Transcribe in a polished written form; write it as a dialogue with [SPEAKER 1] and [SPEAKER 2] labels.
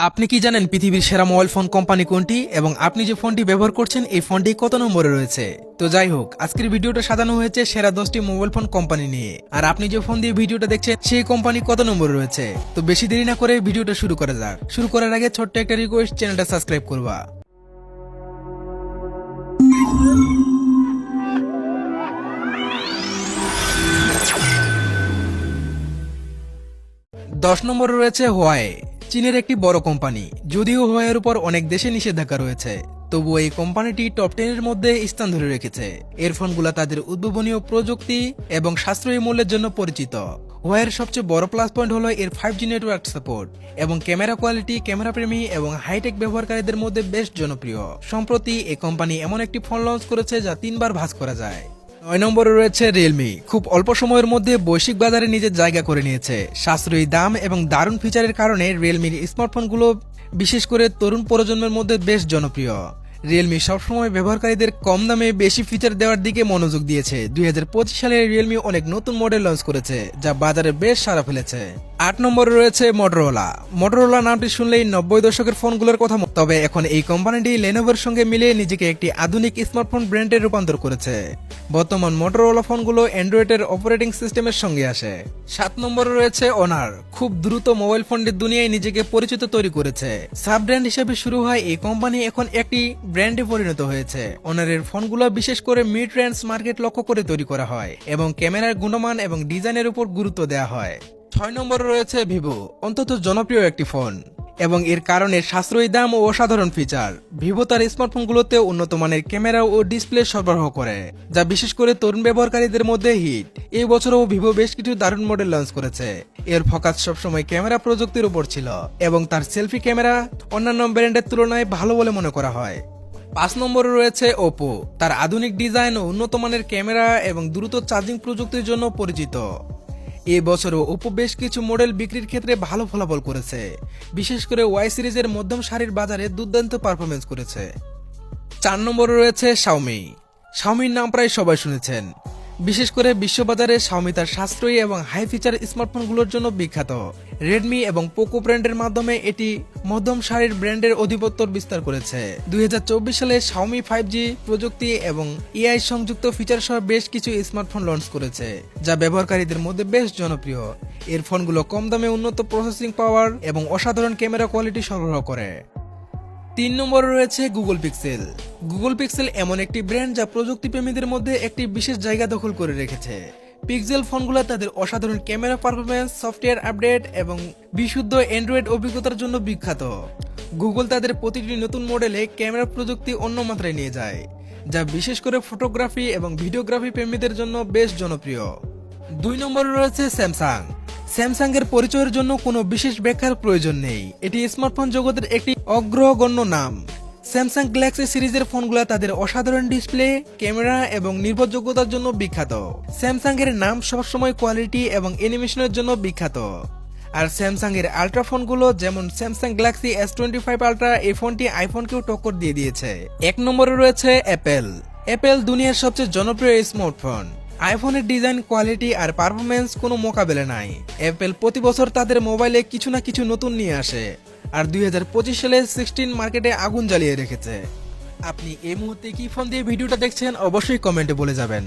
[SPEAKER 1] আপনি কি জানেন পৃথিবীর সেরা মোবাইল ফোন কোম্পানি কোনটি এবং আপনি যে ফোনটি ব্যবহার করছেন এই ফোনটি কত নম্বরে রয়েছে? তো যাই হোক, আজকের ভিডিওটা সাজানো হয়েছে সেরা 10টি মোবাইল ফোন কোম্পানি নিয়ে। আর আপনি যে ফোন দিয়ে ভিডিওটা দেখছেন সেই কোম্পানি কত নম্বরে রয়েছে। তো বেশি দেরি না করে ভিডিওটা শুরু করা যাক। শুরু করার আগে ছোট্ট একটা রিকোয়েস্ট, চ্যানেলটা সাবস্ক্রাইব করবা। 10 নম্বরে রয়েছে হোয়াই। চীনের একটি বড় কোম্পানি। যদিও হোয়াইয়ের উপর অনেক দেশে নিষেধাজ্ঞা রয়েছে, তবুও এই কোম্পানিটি টপ 10 এর মধ্যে স্থান ধরে রেখেছে। এর ফোনগুলো তাদের উদ্ভাবনীয় প্রযুক্তি এবং সাশ্রয়ী মূল্যের জন্য পরিচিত। হোয়াইয়ের সবচেয়ে বড় প্লাস পয়েন্ট হলো এর 5G নেটওয়ার্ক সাপোর্ট এবং ক্যামেরা কোয়ালিটি ক্যামেরা প্রেমী এবং হাইটেক ব্যবহারকারীদের মধ্যে বেশ জনপ্রিয়। সম্প্রতি এই কোম্পানি এমন একটি ফোন লঞ্চ করেছে যা 3 বার ভাঁজ করা যায়। 9 নম্বরে রয়েছে রিয়েলমি। খুব অল্প সময়ের মধ্যে বৈশ্বিক বাজারে নিজের জায়গা করে নিয়েছে। সাশ্রয়ী দাম এবং দারুণ ফিচারের কারণে রিয়েলমির স্মার্টফোনগুলো বিশেষ করে তরুণ প্রজন্মের মধ্যে বেশ জনপ্রিয়। রিয়েলমি সবসময় ব্যবহারকারীদের কম দামে বেশি ফিচার দেওয়ার দিকে মনোযোগ দিয়েছে। 2025 সালে রিয়েলমি অনেক নতুন মডেল লঞ্চ করেছে যা বাজারে বেশ সাড়া ফেলেছে। 8 নম্বরে রয়েছে মোটরোলা। মোটরোলা নামটি শুনলেই 90 দশকের ফোনগুলোর কথা, তবে এখন এই কোম্পানিটি লেনোভোর সঙ্গে মিলিয়ে নিজেকে একটি আধুনিক স্মার্টফোন ব্র্যান্ডে রূপান্তর করেছে। বর্তমান মোটরোলা ফোনগুলো অ্যান্ড্রয়েডের অপারেটিং সিস্টেমের সঙ্গে আসে। 7 নম্বরে রয়েছে অনার। খুব দ্রুত মোবাইল ফোনের দুনিয়ায় নিজেকে পরিচিত তৈরি করেছে। সাব ব্র্যান্ড হিসেবে শুরু হয় এই কোম্পানি এখন একটি ব্র্যান্ডে পরিণত হয়েছে। অনারের ফোনগুলো বিশেষ করে মিড রেঞ্জ মার্কেট লক্ষ্য করে তৈরি করা হয় এবং ক্যামেরার গুণমান এবং ডিজাইনের উপর গুরুত্ব দেওয়া হয়। 6 নম্বরে রয়েছে ভিভো। অন্তত জনপ্রিয় একটি ফোন এবং এর কারণে সাশ্রয়ী দাম ও অসাধারণ ফিচার। ভিভো তার স্মার্টফোনগুলোতে উন্নত মানের ক্যামেরা ও ডিসপ্লে সরবরাহ করে, যা বিশেষ করে তরুণ ব্যবহারকারীদের মধ্যে হিট। এই বছরও ভিভো বেশ কিছু দারুণ মডেল লঞ্চ করেছে। এর ফোকাস সবসময় ক্যামেরা প্রযুক্তির উপর ছিল এবং তার সেলফি ক্যামেরা অন্যান্য ব্র্যান্ডের তুলনায় ভালো বলে মনে করা হয়। 5 নম্বরে রয়েছে ওপো। তার আধুনিক ডিজাইন ও উন্নত মানের ক্যামেরা এবং দ্রুত চার্জিং প্রযুক্তির জন্য পরিচিত। এই বছরও ওপো বেশ কিছু মডেল বিক্রির ক্ষেত্রে ভালো ফলাফল করেছে। বিশেষ করে ওয়াই সিরিজের মধ্যম সারির বাজারে দুর্দান্ত পারফরমেন্স করেছে। 4 নম্বরে রয়েছে শাওমি। শাওমির নাম প্রায় সবাই শুনেছেন। বিশেষ করে বিশ্ববাজারে শাওমি তার সাশ্রয়ী এবং হাই ফিচার স্মার্টফোনগুলোর জন্য বিখ্যাত। রেডমি এবং পোকো ব্র্যান্ডের মাধ্যমে এটি মধ্যম সারির ব্র্যান্ডের আধিপত্য বিস্তার করেছে। 2024 সালে শাওমি 5G প্রযুক্তি এবং এআই সংযুক্ত ফিচার সহ বেশ কিছু স্মার্টফোন লঞ্চ করেছে, যা ব্যবহারকারীদের মধ্যে বেশ জনপ্রিয়। এর ফোনগুলো কম দামে উন্নত প্রসেসিং পাওয়ার এবং অসাধারণ ক্যামেরা কোয়ালিটি সরবরাহ করে। 3 নম্বরে রয়েছে গুগল পিক্সেল। গুগল পিক্সেল এমন একটি ব্র্যান্ড যা প্রযুক্তিপ্রেমীদের মধ্যে একটি বিশেষ জায়গা দখল করে রেখেছে। পিক্সেল ফোনগুলো তাদের অসাধারণ ক্যামেরা পারফরমেন্স, সফটওয়্যার আপডেট এবং বিশুদ্ধ অ্যান্ড্রয়েড অভিজ্ঞতার জন্য বিখ্যাত। গুগল তাদের প্রতিটি নতুন মডেলে ক্যামেরা প্রযুক্তি অন্য মাত্রায় নিয়ে যায়, যা বিশেষ করে ফটোগ্রাফি এবং ভিডিওগ্রাফি প্রেমীদের জন্য বেশ জনপ্রিয়। 2 নম্বরে রয়েছে স্যামসাং। স্যামসাং এর পরিচয়ের জন্য কোনো বিশেষ ব্যাখ্যার প্রয়োজন নেই। এটি স্মার্টফোন জগতের একটি অগ্রগণ্য নাম। স্যামসাং গ্যালাক্সি সিরিজের ফোনগুলো তাদের অসাধারণ ডিসপ্লে, ক্যামেরা এবং নির্ভরযোগ্যতার জন্য বিখ্যাত। স্যামসাং এর নাম সবসময় কোয়ালিটি এবং অ্যানিমেশনের জন্য বিখ্যাত। আর স্যামসাং এর আল্ট্রা ফোনগুলো যেমন স্যামসাং গ্যালাক্সি S25 আল্ট্রা, এই ফোনটি আইফোনকেও টক্কর দিয়ে দিয়েছে। 1 নম্বরে রয়েছে অ্যাপেল। অ্যাপেল দুনিয়ার সবচেয়ে জনপ্রিয় স্মার্টফোন। আইফোনের ডিজাইন, কোয়ালিটি আর পারফরমেন্স কোনো মোকাবেলা নাই। অ্যাপেল প্রতি বছর তাদের মোবাইলে কিছু না কিছু নতুন নিয়ে আসে, আর 2025 সালে 16 মার্কেটে আগুন জ্বালিয়ে রেখেছে। আপনি এই মুহূর্তে কি ফোন দিয়ে ভিডিওটা দেখছেন অবশ্যই কমেন্টে বলে যাবেন।